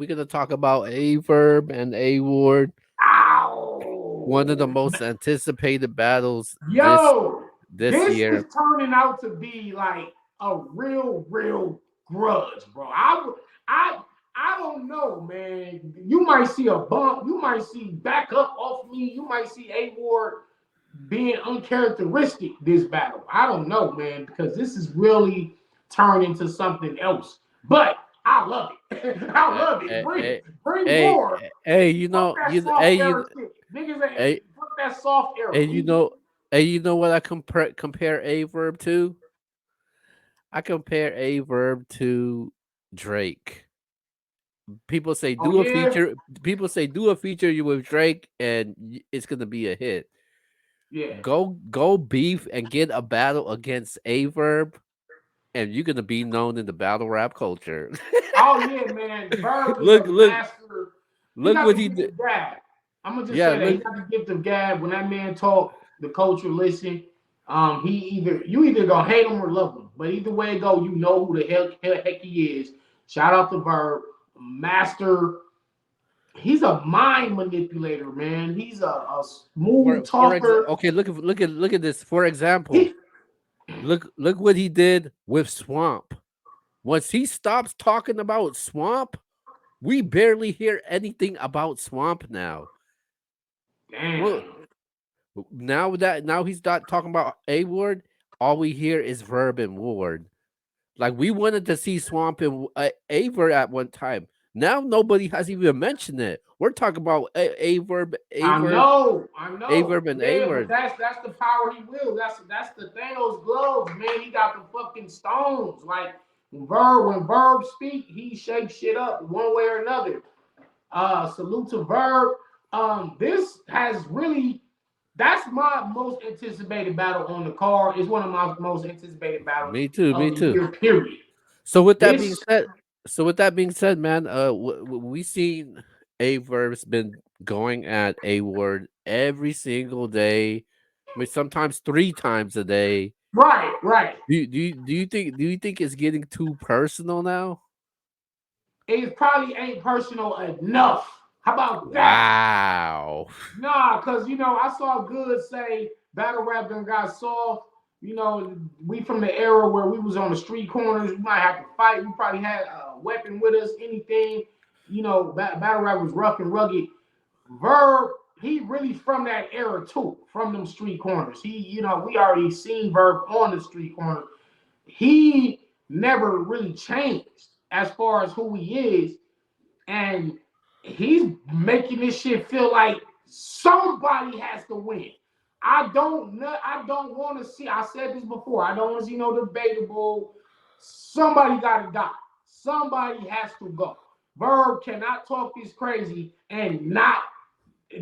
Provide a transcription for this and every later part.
We're gonna talk about A Verb and A Ward, one of the Ow! most anticipated battles Yo, this this year. is turning out to be like a real grudge, bro. I, I don't know, man. You might see a bump. You might see back up off me. You might see A Ward being uncharacteristic this battle. I don't know, man, because this is really turned into something else. But I love it. I Hey, love it. hey, Bring hey, more. hey, Fuck that hey, soft era shit. Niggas ain't hey, fuck that soft era. hey, you know what I compare A Verb to? I compare A Verb to Drake. People say Oh do a yeah, feature. People say do a feature you with Drake, and it's gonna be a hit. yeah. Go beef and get a battle against A Verb, and you're gonna be known in the battle rap culture. Oh yeah, man. Verb is look, a look, master. He look got what the he gift did. of gab. I'm gonna just Yeah, say that he look. got the gift of gab. When that man talk, the culture listen. He either gonna hate him or love him, but either way it go, you know who the heck he is. Shout out to Verb, master. He's a mind manipulator, man. He's a smooth talker. Okay, look at this. For example, He look what he did with Swamp. Once he stops talking about Swamp, we barely hear anything about Swamp now. Well, damn. now he's not talking about A Ward. All we hear is Verb and Ward. Like we wanted to see Swamp and Aver at one time. Now nobody has even mentioned it. We're talking about I know. Averb, and A Yeah, but Word. that's the power he will. That's the Thanos gloves, man. He got the fucking stones. Like when Verb speak, he shakes shit up one way or another. Salute to Verb. This has really that's my most anticipated battle on the card. It's one of my most anticipated battles Me too. Me of the too. year. Period. So with that being This said, man, we seen Averb's been going at A Word every single day. I mean, sometimes three times a day. right. Do you think it's getting too personal now? It probably ain't personal enough. How about that? Wow. Nah, cause I saw Good say battle rap done got soft. We from the era where we was on the street corners. We might have to fight. We probably had a weapon with us, anything. Battle rap was rough and rugged. Verb, he really from that era too, from them street corners. We already seen Verb on the street corner. He never really changed as far as who he is, and he's making this shit feel like somebody has to win. I don't know. I don't want to see. I said this before. I don't want to see no debatable. Somebody got to die. Somebody has to go. Verb cannot talk this crazy and not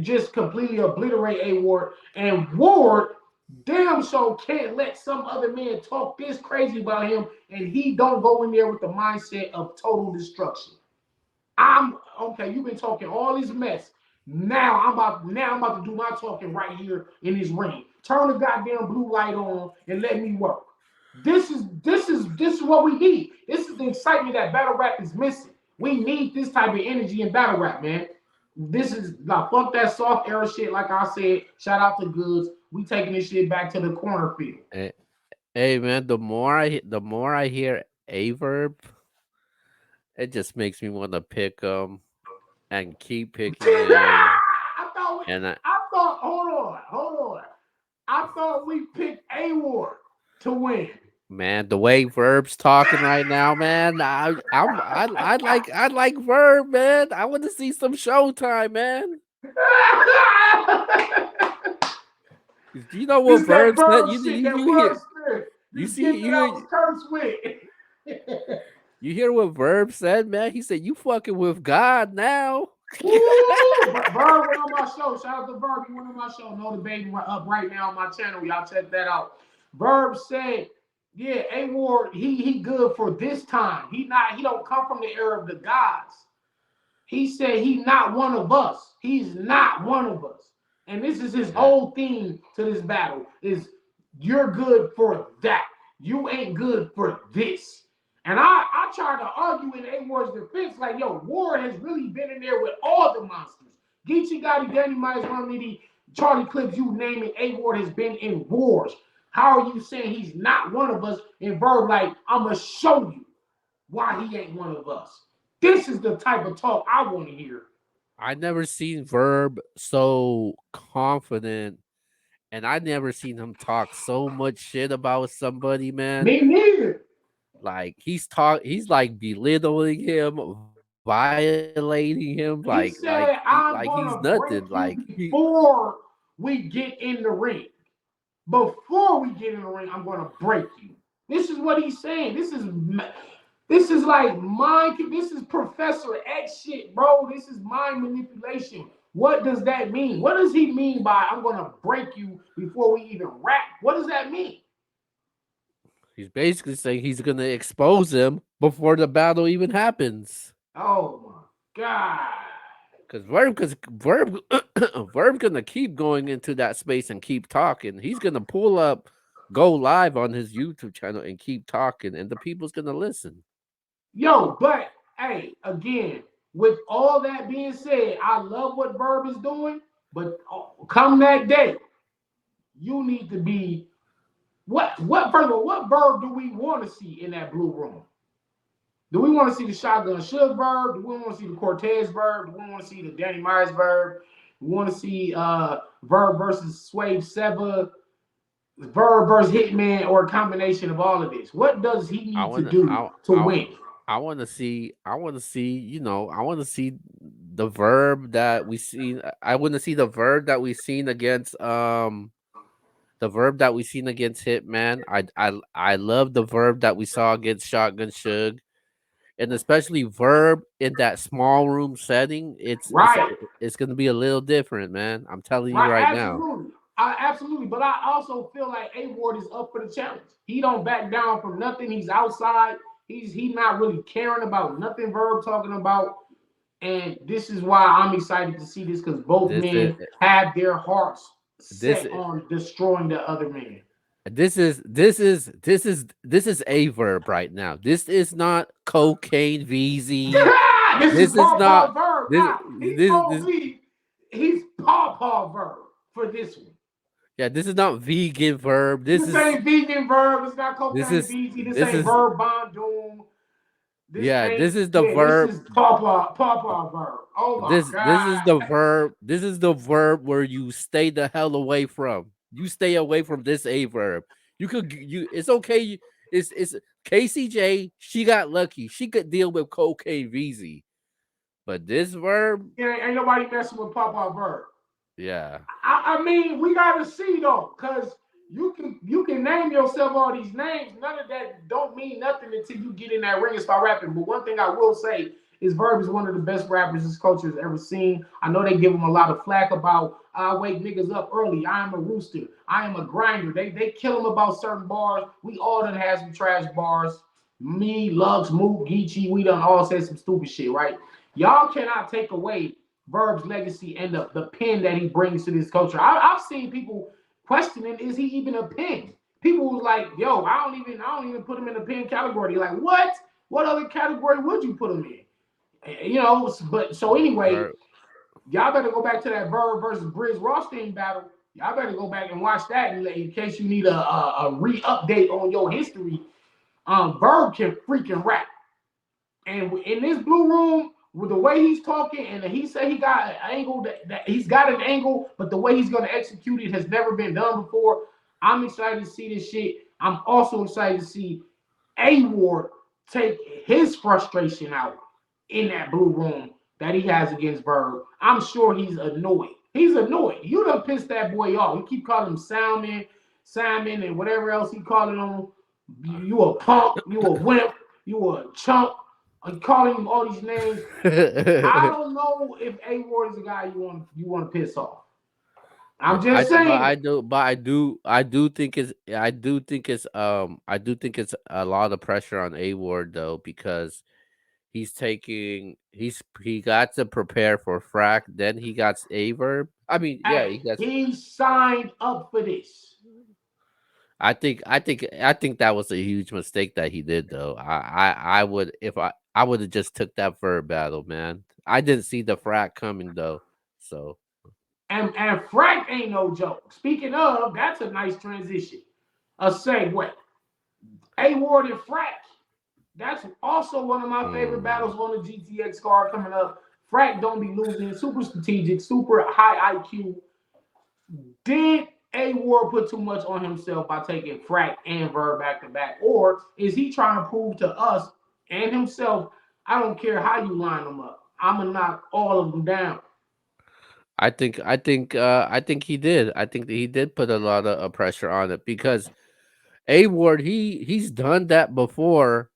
just completely obliterate A Ward. And Ward damn sure can't let some other man talk this crazy about him and he don't go in there with the mindset of total destruction. I'm okay. You've been talking all this mess. Now I'm about to do my talking right here in this ring. Turn the goddamn blue light on and let me work. This is what we need. This is the excitement that battle rap is missing. We need this type of energy in battle rap, man. This is like fuck that soft era shit. Like I said, shout out to Goods. We taking this shit back to the corner field. Hey, man, the more I hear Averb, it just makes me want to pick him and keep picking him. I thought we, And I thought hold on. I thought we picked A Ward to win. man, the way Verb's talking right now, man, I like Verb, man. I want to see some Showtime, man. Do you know what This is that Verb said? verb shit, that You verb hear spirit. you This see gift that I was cursed with. you hear what Verb said, man? He said you fucking with God now. Woo! Verb went on my show. Shout out to Verb. He went on my show. No debating up right now on my channel. Y'all check that out. Verb said, "Yeah, A Ward, he good for this time. He don't come from the era of the gods. He said he's not one of us. He's not one of us. And this is his Yeah. whole theme to this battle is you're good for that. You ain't good for this. And I tried to argue in A Ward's defense, like, yo, Ward has really been in there with all the monsters. Geechee Gotti, Danny Myers, Ron Charlie Clips, you name it, A Ward has been in wars. How are you saying he's not one of us? In Verb, like, I'm going to show you why he ain't one of us. This is the type of talk I want to hear. I never seen Verb so confident, and I never seen him talk so much shit about somebody, man. Me neither. Like he's like belittling him, violating him, He said, like he's I'm going to nothing. break Like you he before we get in the ring. Before we get in the ring, I'm going to break you. This is what he's saying. This is like mind. This is Professor X shit, bro. This is mind manipulation. What does that mean? What does he mean by I'm going to break you before we even rap? What does that mean? he's basically saying he's gonna expose him before the battle even happens. Oh my god. Because Verb, Verb gonna keep going into that space and keep talking. He's gonna pull up, go live on his YouTube channel and keep talking, and the people's gonna listen. Yo, but hey, again, with all that being said, I love what Verb is doing, but come that day, you need to be what first of all, what Verb do we want to see in that blue room? Do we want to see the Shotgun Suge Verb? Do we want to see the Cortez Verb? Do we want to see the Danny Myers Verb? We want to see Verb versus Swave Seba, Verb versus Hitman, or a combination of all of this? What does he I need to wanna, do to win? I wanna see, I wanna see the Verb that we seen. I want to see the Verb that we seen against the Verb that we seen against Hitman. I love the Verb that we saw against Shotgun Suge, and especially Verb in that small room setting. Right. It's gonna be a little different, man. I'm telling you Right, right now. absolutely. Absolutely. But I also feel like A Ward is up for the challenge. He don't back down from nothing. He's outside. He's not really caring about nothing Verb talking about. And this is why I'm excited to see this because both This is men have their hearts this set on destroying the other man. this is a Verb right now. This is not cocaine VZ. This is This is Paw not Paw Verb. this Nah, he's this gonna this be he's Paw Paw Verb for this one. yeah, this is not vegan Verb. This ain't vegan Verb. It's not cocaine VZ. This this ain't is Verb Bond Doom. This yeah, ain't, this is the yeah, this Verb. is Papa Verb. Oh my This is the God. verb. This is the verb where you stay the hell away from. You stay away from this a verb. You could you. It's okay. It's KCJ. She got lucky. She could deal with cocaine VZ, but this verb, Yeah, ain't nobody messing with Papa Verb. yeah, I mean, we gotta see though, cause you can name yourself all these names. None of that don't mean nothing until you get in that ring and start rapping. But one thing I will say is Verb is one of the best rappers this culture has ever seen. I know they give him a lot of flack about I wake niggas up early. I am a rooster. I am a grinder. They kill him about certain bars. We all done had some trash bars. Me, Lux, Mook, Geechee, we done all said some stupid shit, right? Y'all cannot take away Verb's legacy and the pen that he brings to this culture. I've seen people questioning, is he even a pen? People was like, yo, I don't even put him in the pen category. They're like, what? What other category would you put him in? But so anyway, verb. y'all better go back to that Verb versus Briz Rothstein battle. Y'all better go back and watch that in case you need a re-update on your history. Verb can freaking rap. And in this blue room, with the way he's talking, and he said he got an angle that he's got an angle, but the way he's going to execute it has never been done before. I'm excited to see this shit. I'm also excited to see A Ward take his frustration out in that blue room that he has against Verb. I'm sure he's annoyed. He's annoyed. You done pissed that boy off. You keep calling him Simon, and whatever else he calling him. You a punk. You a wimp. You a chump. I'm calling him all these names. I don't know if A Ward is a guy you want to piss off. I'm just saying. I do think I do think it's a lot of pressure on A Ward though because he got to prepare for frack, then he got a verb. I mean, yeah, Hey, he signed up for this. I think that was a huge mistake that he did though. I would if I would have just took that Verb battle, man. I didn't see the frat coming though. So And Frank ain't no joke. Speaking of, that's a nice transition. A segue. A Ward and Frack. That's also one of my favorite mm, battles on the GTX card coming up. Frack don't be losing. Super strategic, super high IQ. Did A Ward put too much on himself by taking Frack and Verb back to back? Or is he trying to prove to us and himself, I don't care how you line them up, I'm going to knock all of them down? I think he did. I think that he did put a lot of pressure on it because A Ward he's done that before,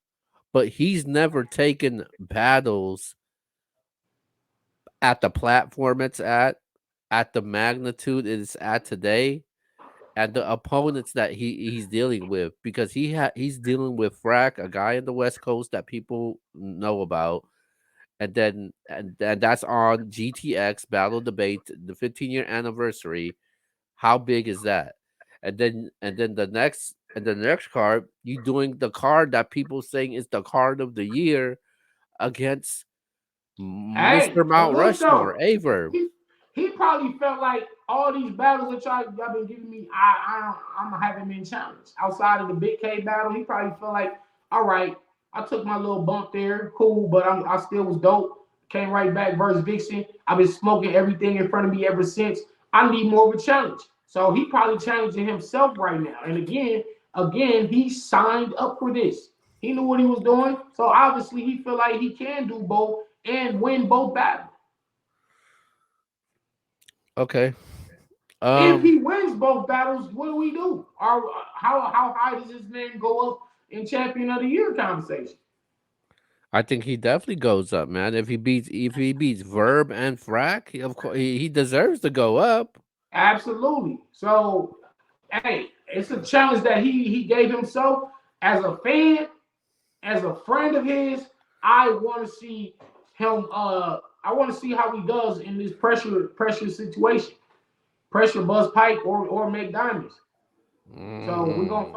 but he's never taken battles at the platform it's at the magnitude it's at today, and the opponents that he's dealing with because he's dealing with Frack, a guy in the West Coast that people know about, and that's on GTX Battle Debate, the 15-year anniversary. How big is that? And then the next card, you doing the card that people saying is the card of the year against Hey, Mr. but Mount look Rushmore, though, Averb. he probably felt like all these battles that y'all been giving me, I haven't been challenged outside of the Big K battle. He probably felt like, all right, I took my little bump there, cool, but I still was dope. Came right back versus Vixen. I've been smoking everything in front of me ever since. I need more of a challenge. So he probably challenging himself right now. And again, he signed up for this. He knew what he was doing. So obviously he feel like he can do both and win both battles. Okay. If Um, he wins both battles, what do we do? How high does this man go up in champion of the year conversation? I think he definitely goes up, man. If he beats Verb and Frack, of course he deserves to go up. Absolutely. So, hey, it's a challenge that he gave himself as a fan, as a friend of his. I want to see him. I want to see how he does in this pressure situation. Pressure Buzz Pike or make diamonds. So we're gonna Mm. find